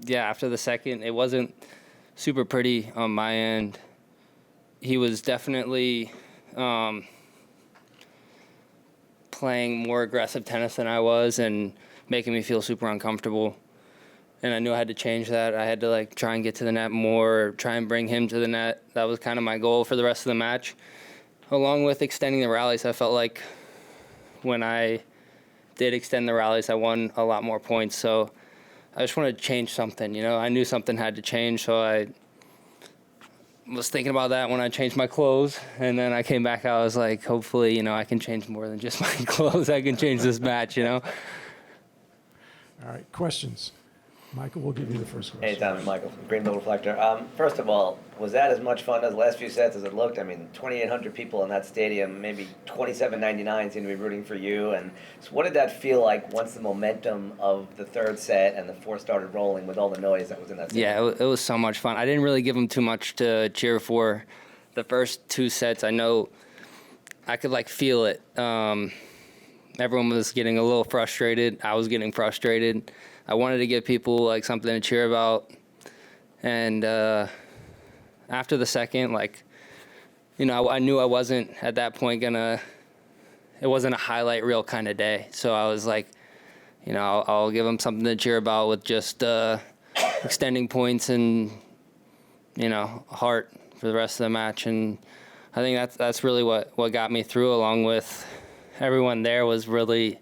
yeah, after the second, it wasn't super pretty on my end. He was definitely playing more aggressive tennis than I was and making me feel super uncomfortable. And I knew I had to change that. I had to like try and get to the net more, try and bring him to the net. That was kind of my goal for the rest of the match. Along with extending the rallies, I felt like when I did extend the rallies, I won a lot more points. So I just wanted to change something, you know. I knew something had to change, so I was thinking about that when I changed my clothes. And then I came back, I was like, hopefully, you know, I can change more than just my clothes. I can change this match, you know. All right, questions. Michael, we'll give you the first question. Hey, Tom, Michael from Green Mill Reflector. First of all, was that as much fun as the last few sets as it looked? I mean, 2,800 people in that stadium, maybe 2,799 seem to be rooting for you. And so what did that feel like once the momentum of the third set and the fourth started rolling with all the noise that was in that stadium? Yeah, it was so much fun. I didn't really give them too much to cheer for. The first two sets, I know I could like feel it. Everyone was getting a little frustrated. I was getting frustrated. I wanted to give people like something to cheer about. And after the second, like, you know, I knew I wasn't at that point it wasn't a highlight reel kind of day. So I was like, you know, I'll give them something to cheer about with just extending points and, you know, heart for the rest of the match. And I think that's really what got me through, along with everyone there was really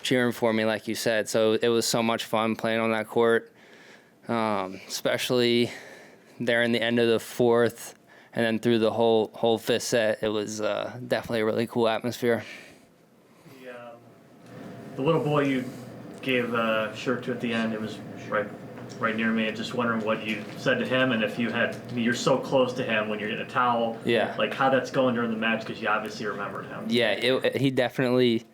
cheering for me, like you said. So it was so much fun playing on that court, especially there in the end of the fourth and then through the whole fifth set. It was definitely a really cool atmosphere. The little boy you gave a shirt to at the end, it was right near me. Just wondering what you said to him, and if you're so close to him when you're getting a towel. Yeah. Like how that's going during the match, because you obviously remembered him. Yeah, he definitely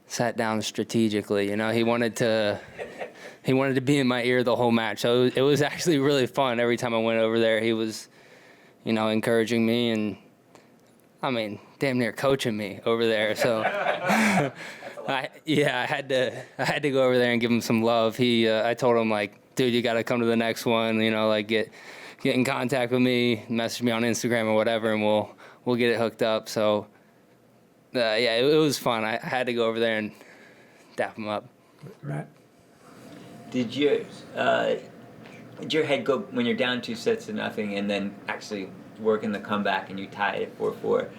sat down strategically. You know, he wanted to be in my ear the whole match. So it was actually really fun. Every time I went over there, he was, you know, encouraging me and, I mean, damn near coaching me over there. So I had to go over there and give him some love. I told him, like, dude, you got to come to the next one. You know, like get in contact with me, message me on Instagram or whatever, and we'll get it hooked up. So yeah, it was fun. I had to go over there and dap him up. Matt? Did your head go when you're down 2-0 and then actually working the comeback and you tie it at 4-4?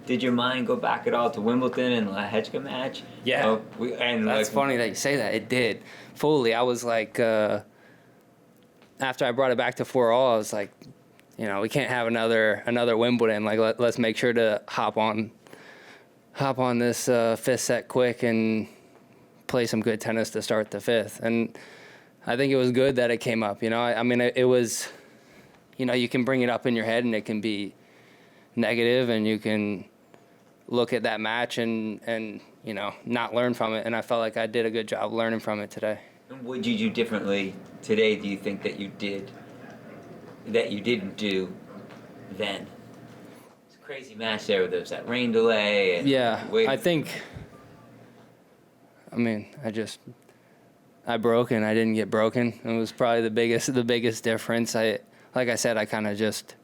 Did your mind go back at all to Wimbledon and the Lehechka match? Yeah. That's funny that you say that. It did. Fully. I was like, after I brought it back to 4-all, I was like, you know, we can't have another Wimbledon. Like, let's make sure to hop on this fifth set quick and play some good tennis to start the fifth. And I think it was good that it came up. You know, I mean, it was, you know, you can bring it up in your head and it can be negative, and you can look at that match and you know, not learn from it. And I felt like I did a good job learning from it today. And what did you do differently today, do you think, that you didn't do then? It's a crazy match there with that rain delay. And yeah, I broke and I didn't get broken. It was probably the biggest difference. Like I said, I kind of just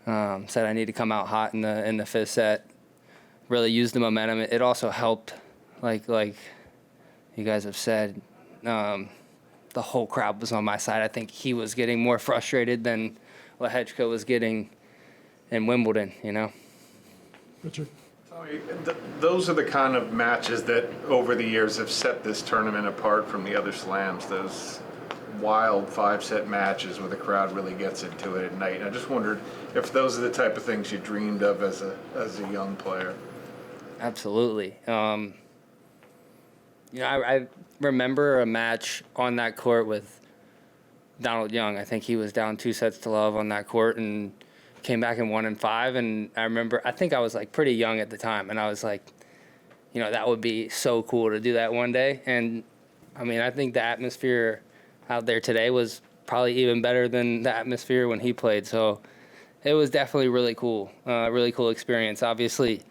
said I need to come out hot in the fifth set. Really used the momentum. It also helped, like you guys have said, the whole crowd was on my side. I think he was getting more frustrated than Lehechka was getting in Wimbledon, you know. Richard? Those are the kind of matches that over the years have set this tournament apart from the other slams, those wild 5-set matches where the crowd really gets into it at night. I just wondered if those are the type of things you dreamed of as a young player. Absolutely. You know, I remember a match on that court with Donald Young. I think he was down 2-0 on that court and came back and won in 5. And I think I was like pretty young at the time, and I was like, you know, that would be so cool to do that one day. And I mean, I think the atmosphere out there today was probably even better than the atmosphere when he played. So it was definitely really cool experience. Obviously,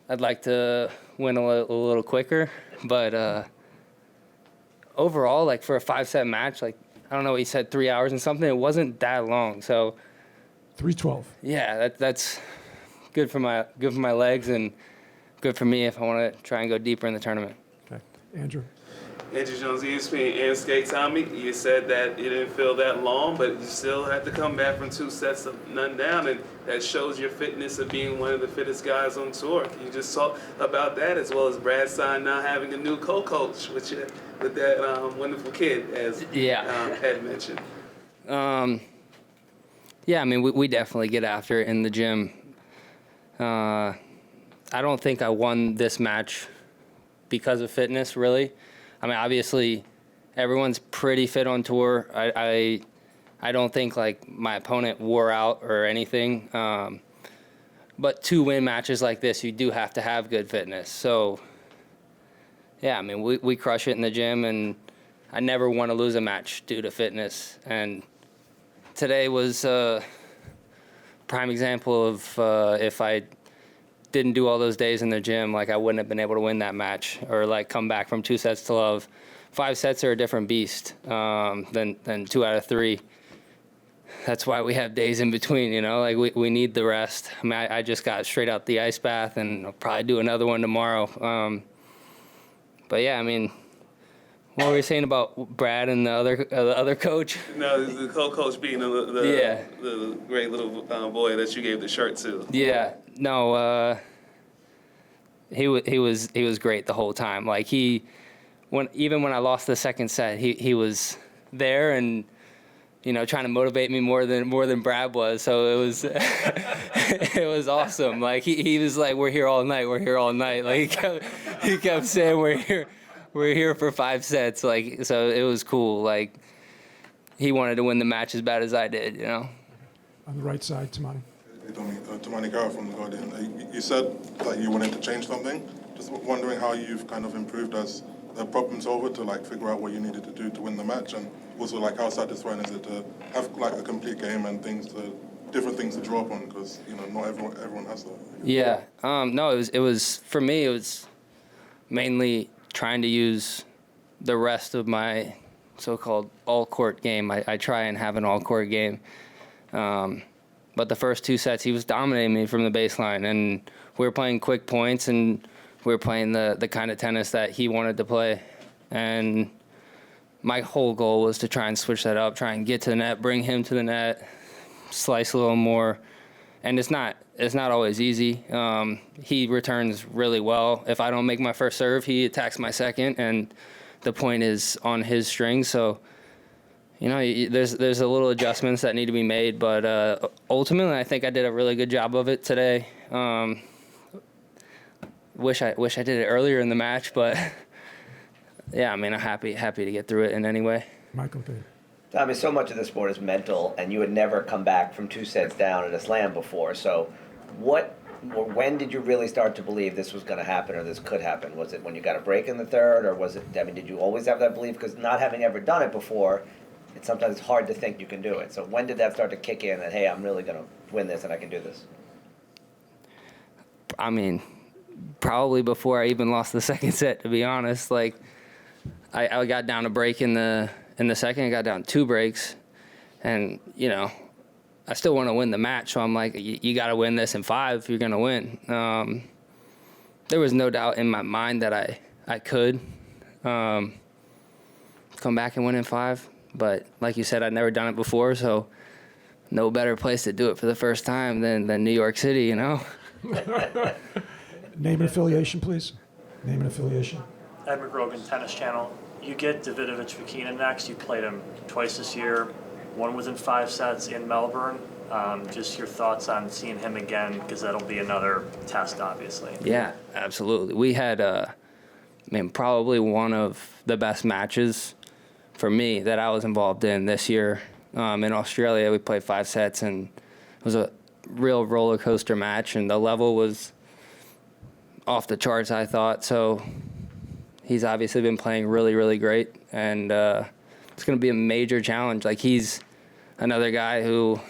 I'd like to win a little quicker, but overall, like for a 5-set match, like I don't know what he said, 3 hours and something. It wasn't that long. So 3:12. yeah, that's good for my legs and good for me if I want to try and go deeper in the tournament. Okay. Andrew. Andrew Jones, ESPN and Skate Tommy. You said that it didn't feel that long, but you still had to come back from 2 sets of none down, and that shows your fitness of being one of the fittest guys on tour. Can you just talk about that, as well as Brad Stein now having a new co-coach with that wonderful kid, as Ed mentioned? Yeah, I mean, we definitely get after it in the gym. I don't think I won this match because of fitness, really. I mean, obviously, everyone's pretty fit on tour. I don't think, like, my opponent wore out or anything. But to win matches like this, you do have to have good fitness. So, yeah, I mean, we crush it in the gym, and I never want to lose a match due to fitness. And today was a prime example of if I didn't do all those days in the gym, like, I wouldn't have been able to win that match or, like, come back from 2 sets to love. 5 sets are a different beast than 2 out of 3. That's why we have days in between, you know? Like, we need the rest. I mean, I just got straight out the ice bath, and I'll probably do another one tomorrow. But, yeah, I mean, what were you saying about Brad and the other coach? No, the co-coach being the great little boy that you gave the shirt to. Yeah, no, he was great the whole time. Like, even when I lost the second set, he was there and, you know, trying to motivate me more than Brad was. So it was it was awesome. Like, he was like, we're here all night. Like, he kept saying we're here for 5 sets. Like, so it was cool. Like, he wanted to win the match as bad as I did, you know. On the right side, Tamani. Tamani Gara from The Guardian. You said that you wanted to change something. Just wondering how you've kind of improved as a problem solver to, like, figure out what you needed to do to win the match, and also, like, how satisfying is it to have, like, a complete game and different things to draw upon, because, you know, not everyone has that. Yeah. No, it was for me. It was mainly trying to use the rest of my so-called all-court game. I try and have an all-court game. But the first 2 sets, he was dominating me from the baseline, and we were playing quick points, and we were playing the kind of tennis that he wanted to play. And my whole goal was to try and switch that up, try and get to the net, bring him to the net, slice a little more. And it's not always easy. He returns really well. If I don't make my first serve, he attacks my second, and the point is on his string. So, you know, there's a little adjustments that need to be made, but ultimately, I think I did a really good job of it today. Wish I did it earlier in the match, but yeah, I mean, I'm happy to get through it in any way. Michael Day. Tommy, so much of the sport is mental, and you had never come back from 2 sets down at a slam before. So when did you really start to believe this was going to happen or this could happen? Was it when you got a break in the third, or was it, I mean, did you always have that belief? Because not having ever done it before, it's sometimes hard to think you can do it. So when did that start to kick in that, hey, I'm really going to win this and I can do this? I mean, probably before I even lost the second set, to be honest. Like, I got down a break in the second. I got down 2 breaks, and, you know, I still want to win the match. So I'm like, you got to win this in 5 if you're going to win. There was no doubt in my mind that I could come back and win in 5. But like you said, I'd never done it before, so no better place to do it for the first time than New York City, you know? Name and affiliation, please. Name and affiliation. Ed McGrogan, Tennis Channel. You get Davidovich Fokina next. You played him twice this year. One was in 5 sets in Melbourne. Just your thoughts on seeing him again, because that'll be another test, obviously. Yeah, absolutely. We had, probably one of the best matches for me that I was involved in this year. In Australia, we played 5 sets, and it was a real roller coaster match, and the level was off the charts, I thought. So he's obviously been playing really, really great, and it's going to be a major challenge. Like, he's another guy who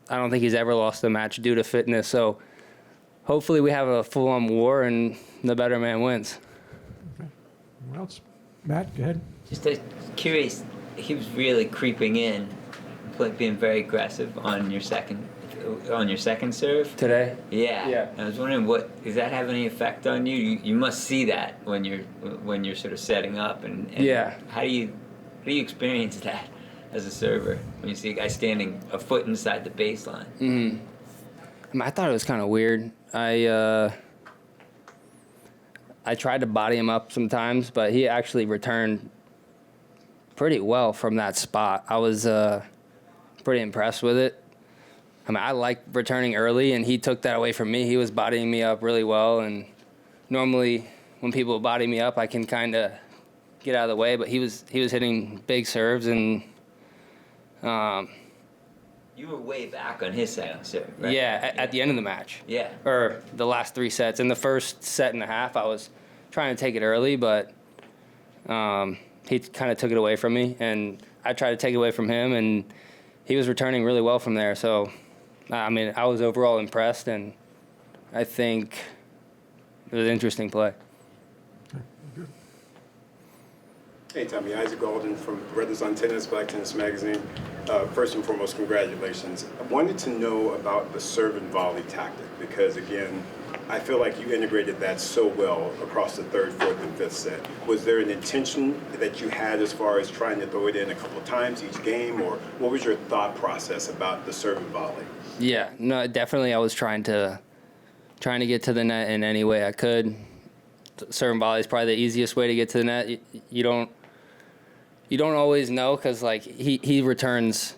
I don't think he's ever lost a match due to fitness. So hopefully we have a full-on war and the better man wins. Okay. Who else? Matt, go ahead. Just curious, he was really creeping in, being very aggressive on your second serve. Today? Yeah. Yeah. I was wondering, does that have any effect on you? You must see that when you're sort of setting up, and Yeah. How do you experience that as a server when you see a guy standing a foot inside the baseline? I thought it was kind of weird. I tried to body him up sometimes, but he actually returned pretty well from that spot. I was pretty impressed with it. I mean, I like returning early, and he took that away from me. He was bodying me up really well, and normally when people body me up, I can kind of get out of the way, but he was hitting big serves, and You were way back on his second serve, right? yeah, at the end of the match. Yeah. Or the last 3 sets. In the first set and a half, I was trying to take it early, but he kind of took it away from me, and I tried to take it away from him, and he was returning really well from there. So, I mean, I was overall impressed, and I think it was an interesting play. Hey, Tommy. Isaac Golden from Brothers on Tennis, Black Tennis Magazine. First and foremost, congratulations. I wanted to know about the serve and volley tactic because, again, I feel like you integrated that so well across the third, fourth, and fifth set. Was there an intention that you had as far as trying to throw it in a couple of times each game, or what was your thought process about the serve and volley? Yeah, no, definitely I was trying to get to the net in any way I could. Serve and volley is probably the easiest way to get to the net. You don't always know because like he returns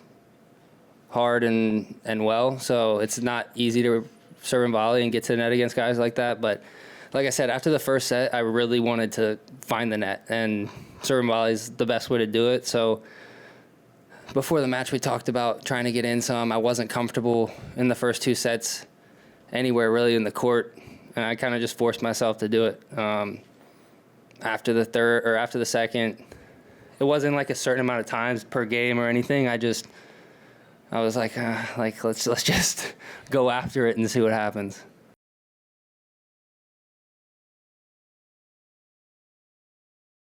hard and well, so it's not easy to serve and volley and get to the net against guys like that. But like I said, after the first set, I really wanted to find the net, and serve and volley is the best way to do it. So before the match, we talked about trying to get in some. I wasn't comfortable in the first 2 sets anywhere really in the court, and I kind of just forced myself to do it. After the third or after the second, it wasn't like a certain amount of times per game or anything. I was like let's just go after it and see what happens.